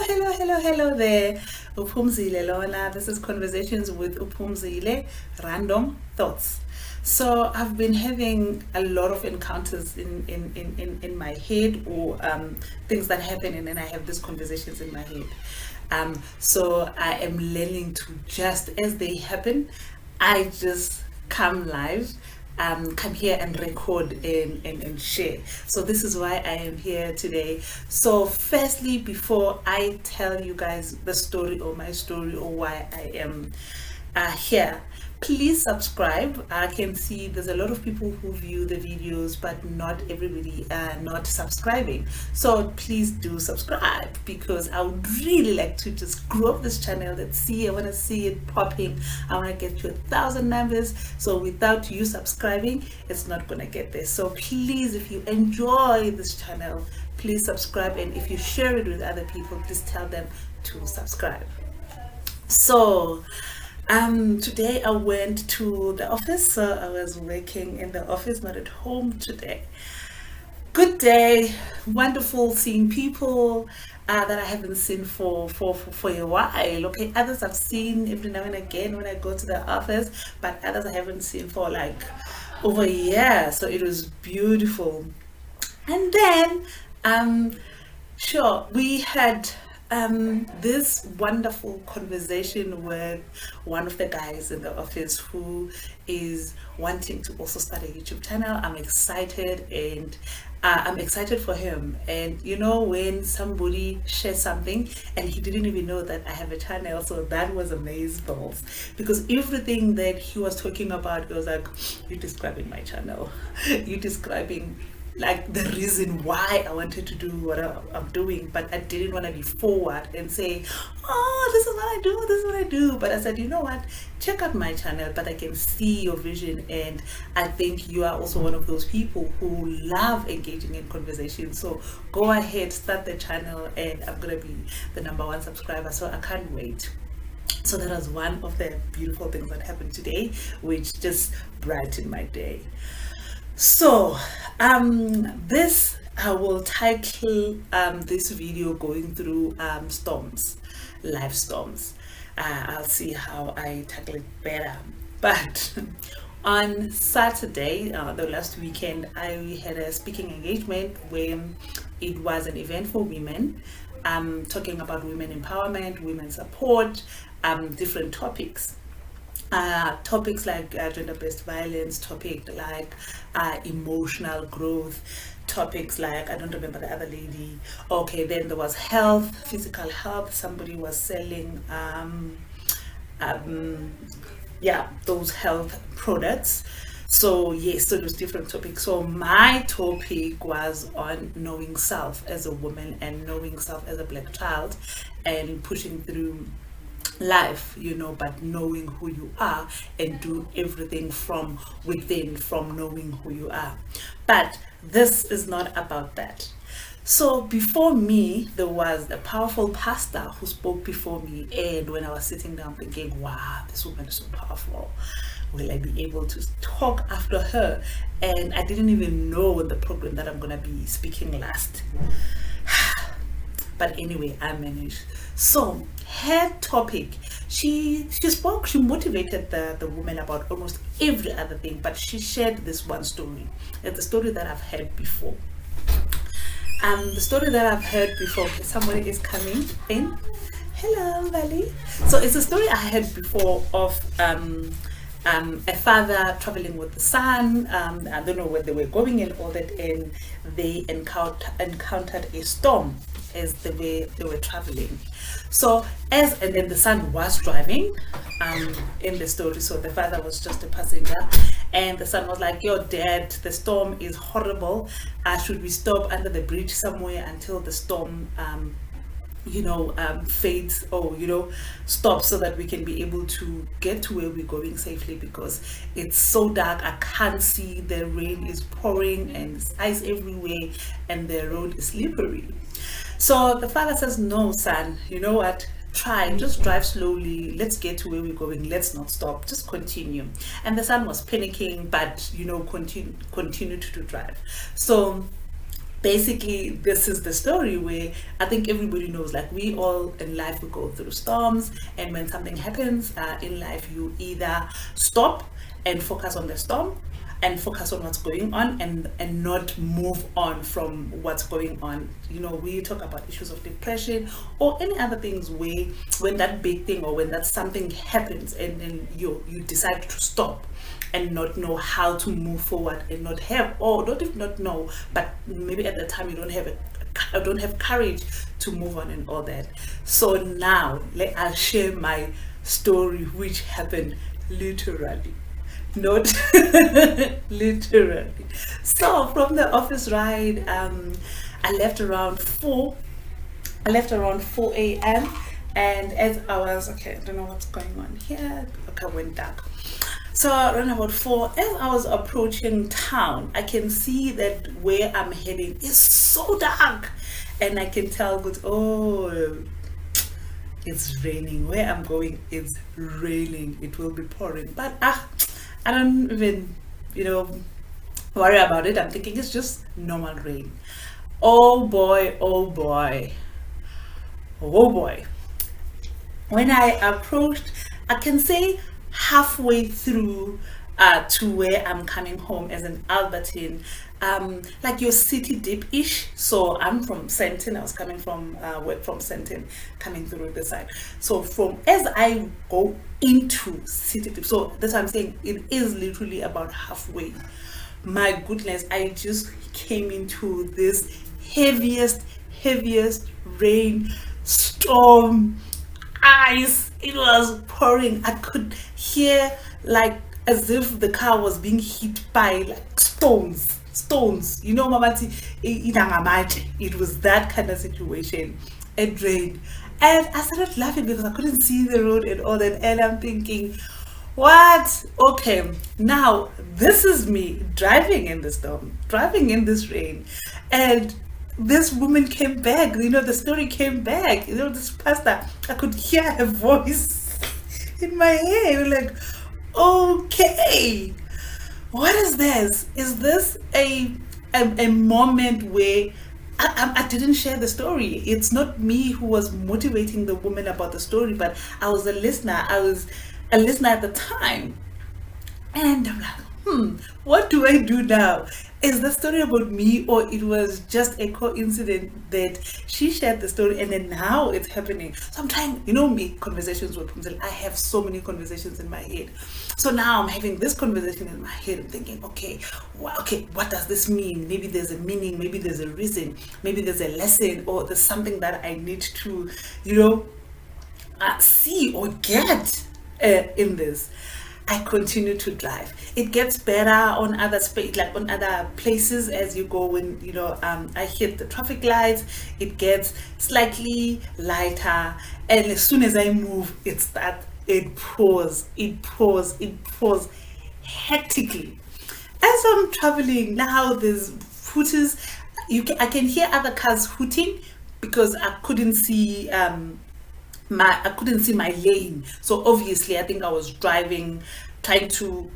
Hello there. Phumzile Lona. This is Conversations with Phumzile, Random Thoughts. So I've been having a lot of encounters in my head, or things that happen, and then I have these conversations in my head. So I am learning to, just as they happen, I just come live, come here and record and share. So this is why I am here today. So firstly, before I tell you guys the story or my story or why I am here, please subscribe. I can see there's a lot of people who view the videos, but not everybody not subscribing. So please do subscribe, because I would really like to just grow up this channel. Let's see, I want to see it popping. I want to get to 1,000 members. So without you subscribing, it's not gonna get there. So please, if you enjoy this channel, please subscribe, and if you share it with other people, please tell them to subscribe. So today I went to the office, so I was working in the office, not at home today. Good day, wonderful seeing people that I haven't seen for a while. Okay, others I've seen every now and again when I go to the office, but others I haven't seen for like over a year. So it was beautiful. And then sure, we had this wonderful conversation with one of the guys in the office who is wanting to also start a YouTube channel. I'm excited, and I'm excited for him. And you know, when somebody shares something and he didn't even know that I have a channel, so that was amazeballs, because everything that he was talking about, it was like, you're describing my channel, you're describing like the reason why I wanted to do what I'm doing, but I didn't want to be forward and say, oh, this is what I do, this is what I do. But I said, you know what, check out my channel, but I can see your vision, and I think you are also one of those people who love engaging in conversation. So go ahead, start the channel, and I'm gonna be the #1 subscriber, so I can't wait. So that was one of the beautiful things that happened today, which just brightened my day. So this, I will title this video going through storms, life storms. I'll see how I tackle it better. But on Saturday, the last weekend, I had a speaking engagement where it was an event for women, talking about women empowerment, women support, different topics. Topics like gender-based violence, topic like emotional growth, topics like, I don't remember the other lady. Okay, then there was health, physical health. Somebody was selling those health products. So yes, so there's different topics. So my topic was on knowing self as a woman and knowing self as a Black child, and pushing through life, you know, but knowing who you are, and do everything from within, from knowing who you are. But this is not about that. So before me, there was a powerful pastor who spoke before me, and when I was sitting down thinking, wow, this woman is so powerful, will I be able to talk after her? And I didn't even know the program that I'm gonna be speaking last. But anyway, I managed. So her topic, she spoke, she motivated the woman about almost every other thing, but she shared this one story. It's the story that I've heard before. The story that I've heard before, somebody is coming in. Hello, Valley. So it's a story I heard before of a father traveling with the son. I don't know where they were going and all that, and they encountered a storm as they were traveling. So and then the son was driving in the story, so the father was just a passenger, and the son was like, yo dad, the storm is horrible, should we stop under the bridge somewhere until the storm fades, or stops, so that we can be able to get to where we're going safely, because it's so dark, I can't see, the rain is pouring and there's ice everywhere and the road is slippery. So the father says, no son, you know what, try, just drive slowly, let's get to where we're going, let's not stop, just continue. And the son was panicking, but continued to drive. So basically, this is the story where I think everybody knows, like, we all in life, we go through storms, and when something happens in life, you either stop and focus on the storm and focus on what's going on, and not move on from what's going on. We talk about issues of depression or any other things where when that big thing or when that something happens, and then you decide to stop and not know how to move forward, and not have, or not if not know, but maybe at the time you don't have courage to move on and all that. So now I'll share my story, which happened literally, not literally. So from the office ride, I left around 4 a.m. and as I was, okay, I don't know what's going on here, okay, I went dark. So around about 4, as I was approaching town, I can see that where I'm heading is so dark, and I can tell good, oh, it's raining. Where I'm going, it's raining. It will be pouring. But I don't even, worry about it. I'm thinking it's just normal rain. Oh boy, oh boy, oh boy. When I approached, I can say halfway through to where I'm coming home as an Albertine, like your city deep-ish. So I'm from Sandton. I was coming from Sandton, coming through the side. So as I go into city deep, so that's what I'm saying, it is literally about halfway. My goodness, I just came into this heaviest rain, storm, ice. It was pouring. I could hear like as if the car was being hit by like stones. Mamati, it was that kind of situation. It rained, and I started laughing because I couldn't see the road and all that, and I'm thinking, what? Okay, now this is me driving in the storm, driving in this rain, and this woman came back. The story came back. This pastor, I could hear her voice in my head. Like, okay, what is this? Is this a moment where I didn't share the story? It's not me who was motivating the woman about the story, but I was a listener. I was a listener at the time, and I'm like, what do I do now? Is the story about me, or it was just a coincidence that she shared the story and then now it's happening? So I'm trying, me, conversations with Phumzile. I have so many conversations in my head. So now I'm having this conversation in my head. I'm thinking, okay, what does this mean? Maybe there's a meaning, maybe there's a reason, maybe there's a lesson, or there's something that I need to, see or get in this. I continue to drive. It gets better on other on other places as you go. When I hit the traffic lights, it gets slightly lighter, and as soon as I move, it pours hectically. As I'm traveling now, there's hooters. I can hear other cars hooting because I couldn't see my lane. So obviously I think I was driving, trying to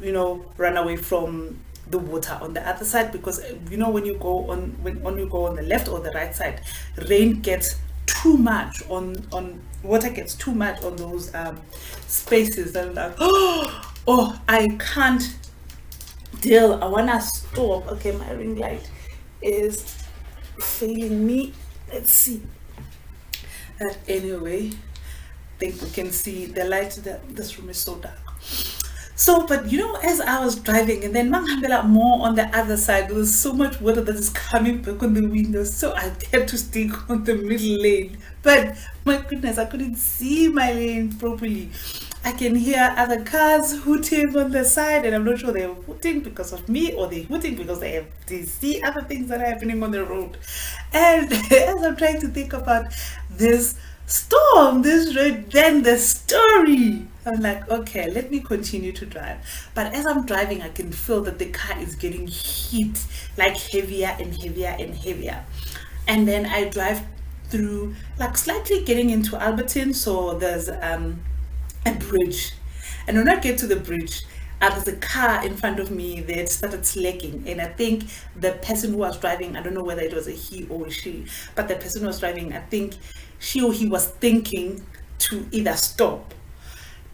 run away from the water on the other side, because when you go on the left or the right side, rain gets too much on water, gets too much on those spaces, and like, oh, I can't deal. I wanna stop. Okay, my ring light is failing me. Let's see. Anyway, think we can see the light. This room is so dark. So, but as I was driving, and then Manghambela more on the other side, there was so much water that is coming back on the window, so I had to stick on the middle lane. But my goodness, I couldn't see my lane properly. I can hear other cars hooting on the side, and I'm not sure they're hooting because of me, or they're hooting because they see other things that are happening on the road. And as I'm trying to think about this storm, this rain, then the story, I'm like, okay, let me continue to drive. But as I'm driving, I can feel that the car is getting hit, like heavier and heavier and heavier. And then I drive through, like slightly getting into Albertine. So there's a bridge. And when I get to the bridge, there's a car in front of me that started slacking, and I think the person who was driving, I don't know whether it was a he or a she, but the person who was driving, I think she or he was thinking to either stop.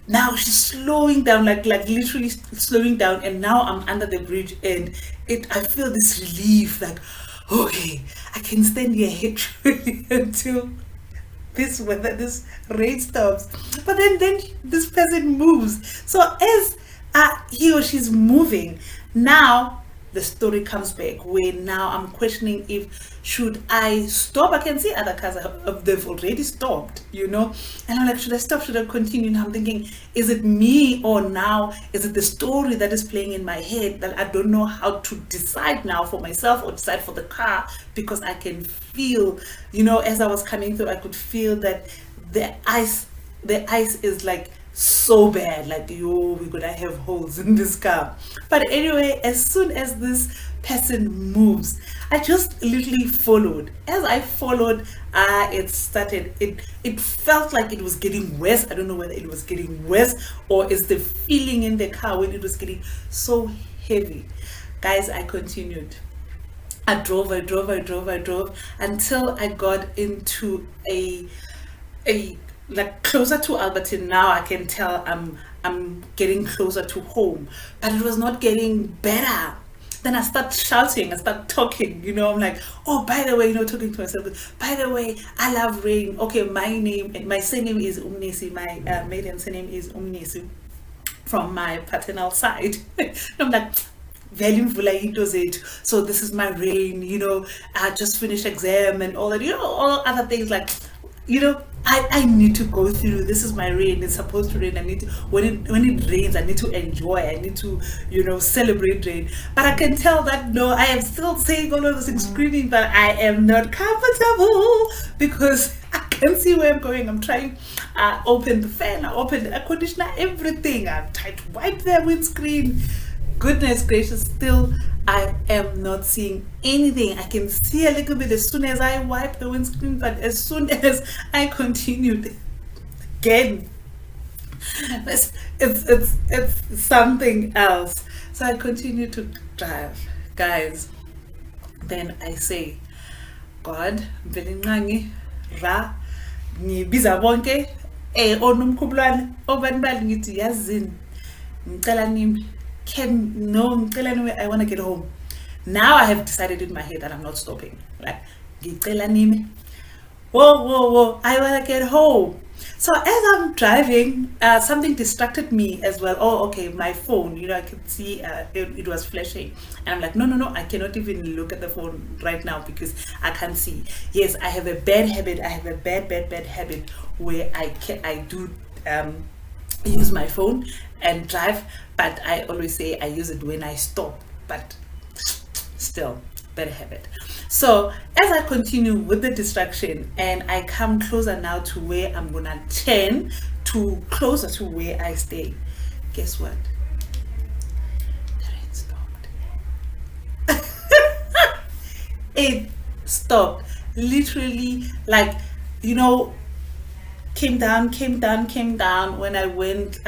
Now she's slowing down, like literally slowing down, and now I'm under the bridge, and I feel this relief, like, okay, I can stand here actually until this rain stops. But then this person moves. So as he or she's moving, now the story comes back, where now I'm questioning if should I stop. I can see other cars they've already stopped, and I'm like, should I stop, should I continue? And I'm thinking, is it me, or now is it the story that is playing in my head that I don't know how to decide now for myself or decide for the car? Because I can feel, as I was coming through, I could feel that the ice is like so bad, like, yo, we're gonna have holes in this car. But anyway, as soon as this person moves, I just literally followed. As I followed, it felt like it was getting worse. I don't know whether it was getting worse or is the feeling in the car when it was getting so heavy. Guys, I continued. I drove until I got into a like closer to Alberton. Now I can tell I'm getting closer to home, but it was not getting better. Then I start shouting, I start talking, I'm like, oh, by the way, talking to myself, by the way, I love rain. Okay, my surname is Umnesi, my maiden surname is Umnesi from my paternal side. I'm like, so this is my rain, I just finished exam and all that, all other things, like, I need to go through. This is my rain. It's supposed to rain. I need to, when it rains, I need to enjoy. I need to, celebrate rain. But I can tell that no, I am still saying all of those things, screaming, but I am not comfortable because I can see where I'm going. I'm trying. I open the fan. I open the air conditioner. Everything. I'm trying to wipe the windscreen. Goodness gracious, still I am not seeing anything. I can see a little bit as soon as I wipe the windscreen, but as soon as I continued again, it's something else. So I continue to drive, guys. Then I say, God, Belingangi, Ra, Nibiza Bonke, Onum Kublan, Obanbal Niti Yazin, Nkalanim. No, I want to get home. Now I have decided in my head that I'm not stopping. Like, whoa, I want to get home. So as I'm driving, something distracted me as well. Oh, okay, my phone, I could see it was flashing. And I'm like, no, I cannot even look at the phone right now because I can't see. Yes, I have a bad habit. I have a bad habit where I do use my phone and drive, but I always say I use it when I stop, but still bad habit. So as I continue with the distraction and I come closer now to where I'm gonna turn to closer to where I stay, guess what? The rain stopped. It stopped literally, like, came down when I went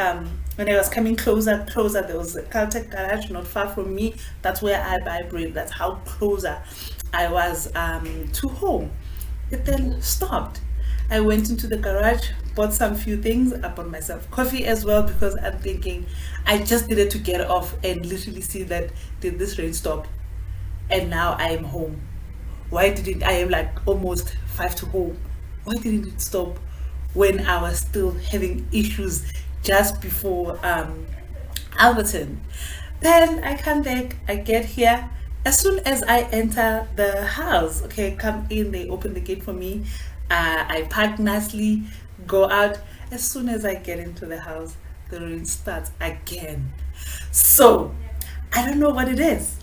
when I was coming closer. There was a Caltech garage not far from me. That's where I buy bread. That's how closer I was to home. It then stopped. I went into the garage, bought some few things. I bought myself coffee as well because I'm thinking I just needed to get off and literally see that did this rain stop, and now I am home. Why didn't I am like almost 5 to home? Why didn't it stop when I was still having issues just before Alberton? Then I come back, I get here. As soon as I enter the house, okay, come in, they open the gate for me. I park nicely, go out. As soon as I get into the house, the rain starts again. So I don't know what it is.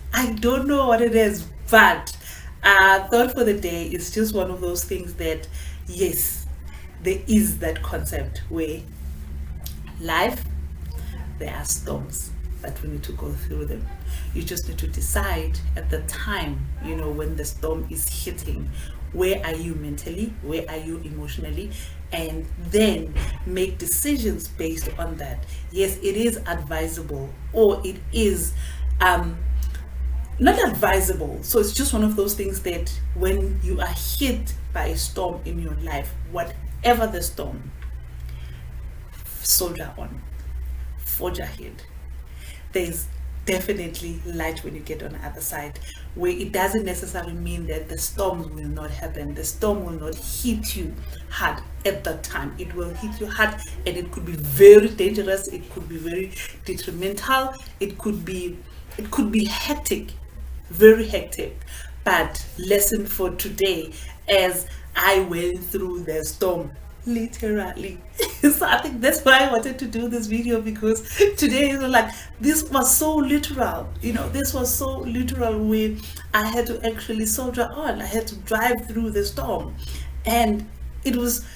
But thought for the day is just one of those things that, yes, there is that concept where life, there are storms, but we need to go through them. You just need to decide at the time, when the storm is hitting, where are you mentally, where are you emotionally, and then make decisions based on that. Yes, it is advisable, or it is not advisable. So it's just one of those things that when you are hit by a storm in your life, whatever the storm, soldier on, forge ahead. There's definitely light when you get on the other side, where it doesn't necessarily mean that the storm will not happen. The storm will not hit you hard at that time. It will hit you hard, and it could be very dangerous, it could be very detrimental, it could be hectic, very hectic. But lesson for today, as I went through the storm, literally. So I think that's why I wanted to do this video, because today is like, this was so literal, this was so literal, where I had to actually soldier on. I had to drive through the storm. And it was,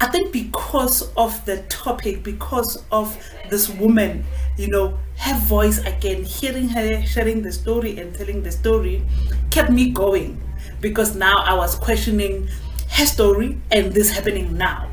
I think, because of the topic, because of this woman, her voice again, hearing her sharing the story and telling the story, kept me going, because now I was questioning her story and this happening now,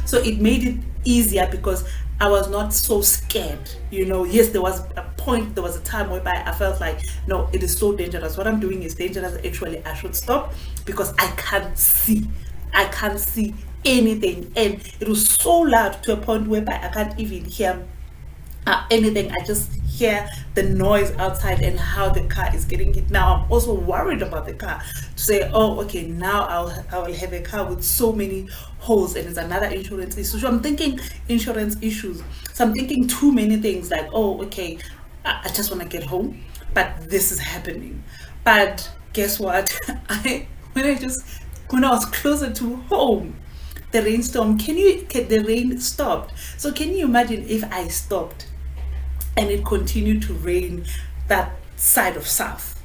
so it made it easier, because I was not so scared. Yes, there was a time whereby I felt like, no, it is so dangerous, what I'm doing is dangerous, actually I should stop, because I can't see anything, and it was so loud to a point whereby I can't even hear anything. I just hear the noise outside and how the car is getting hit. Now I'm also worried about the car, to say, oh, okay, now I will have a car with so many holes, and it's another insurance issue. So I'm thinking insurance issues, so I'm thinking too many things, like, oh, okay, I just want to get home, but this is happening. But guess what? When I was closer to home, the rainstorm, the rain stopped. So can you imagine if I stopped and it continued to rain that side of south?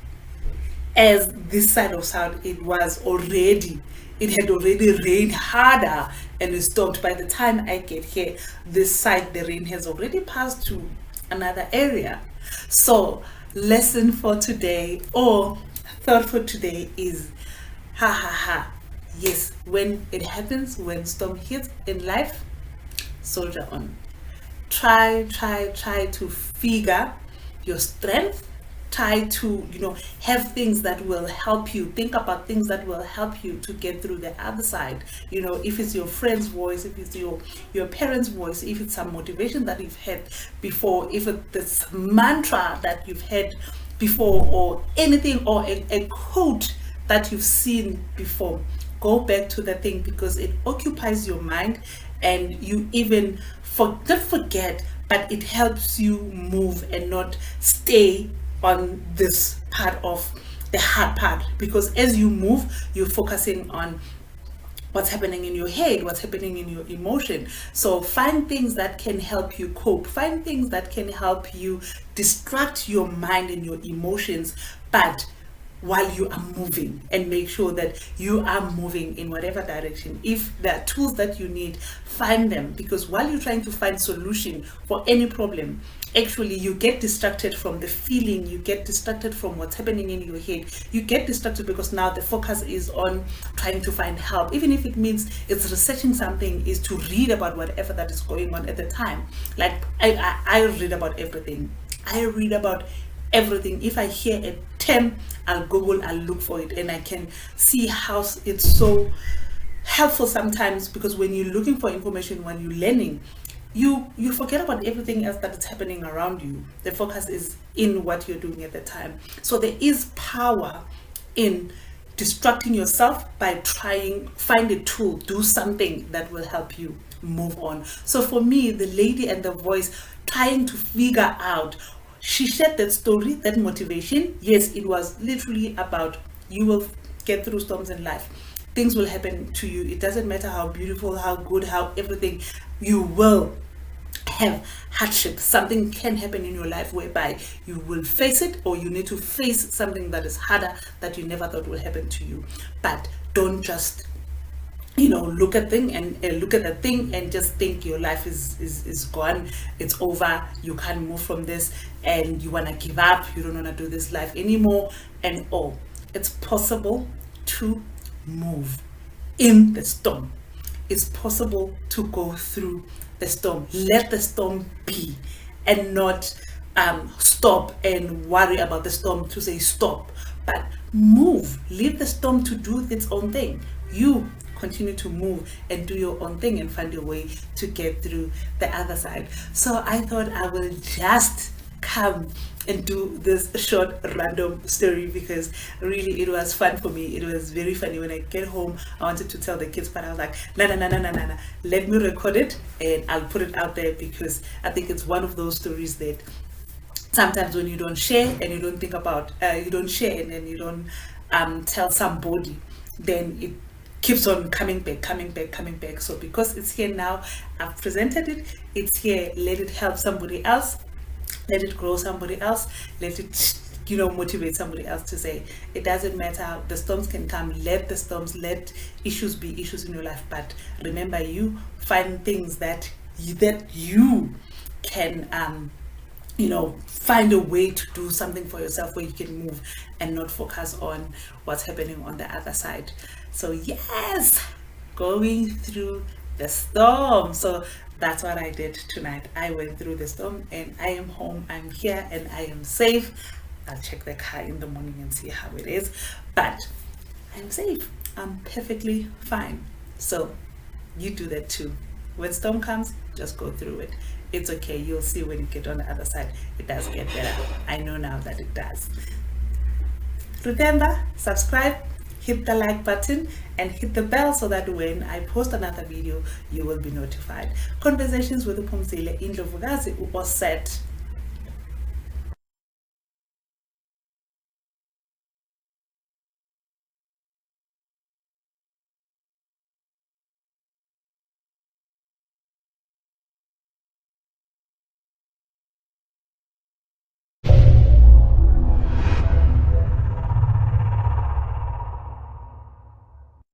As this side of south, it had already rained harder, and it stopped. By the time I get here, this side, the rain has already passed to another area. So lesson for today, or thought for today, is yes, when it happens, when storm hits in life, soldier on. Try to figure your strength. Try to, have things that will help you. Think about things that will help you to get through the other side. If it's your friend's voice, if it's your parents' voice, if it's some motivation that you've had before, if it's this mantra that you've had before, or anything, or a quote that you've seen before, go back to the thing, because it occupies your mind, and you even not forget, but it helps you move and not stay on this part of the hard part, because as you move, you're focusing on what's happening in your head, what's happening in your emotion. So find things that can help you cope, find things that can help you distract your mind and your emotions, but while you are moving, and make sure that you are moving in whatever direction. If there are tools that you need, find them, because while you're trying to find solution for any problem, actually you get distracted from the feeling, you get distracted from what's happening in your head, you get distracted because now the focus is on trying to find help, even if it means it's researching something, is to read about whatever that is going on at the time. Like I read about everything. If I hear a term, I'll Google, I'll look for it, and I can see how it's so helpful sometimes, because when you're looking for information, when you're learning, you forget about everything else that is happening around you. The focus is in what you're doing at the time. So there is power in distracting yourself by find a tool, do something that will help you move on. So for me, the lady and the voice, trying to figure out, she shared that story, that motivation. Yes, it was literally about, you will get through storms in life. Things will happen to you. It doesn't matter how beautiful, how good, how everything, you will have hardship. Something can happen in your life whereby you will face it, or you need to face something that is harder, that you never thought will happen to you. But don't just look at the thing and just think your life is gone, it's over, you can't move from this, and you want to give up, you don't want to do this life anymore. And it's possible to move in the storm. It's possible to go through the storm. Let the storm be, and not stop and worry about the storm to say stop, but move. Leave the storm to do its own thing. You continue to move and do your own thing and find your way to get through the other side. So I thought I will just come and do this short random story because really it was fun for me. It was very funny. When I get home, I wanted to tell the kids, but I was like, no, let me record it and I'll put it out there, because I think it's one of those stories that sometimes when you don't share and you don't think about, you don't share and then you don't tell somebody, then it keeps on coming back. So because it's here now, I've presented it, it's here, let it help somebody else, let it grow somebody else, let it motivate somebody else to say it doesn't matter, the storms can come, let the storms, let issues be issues in your life, but remember, you find things that you can find a way to do something for yourself where you can move and not focus on what's happening on the other side. So yes, going through the storm. So that's what I did tonight. I went through the storm and I am home, I'm here, and I am safe. I'll check the car in the morning and see how it is, but I'm safe, I'm perfectly fine. So you do that too. When storm comes, just go through it. It's okay. You'll see when you get on the other side, it does get better. I know now that it does. Remember, subscribe, hit the like button, and hit the bell so that when I post another video, you will be notified. Conversations with Phumzile Indlovukazi was set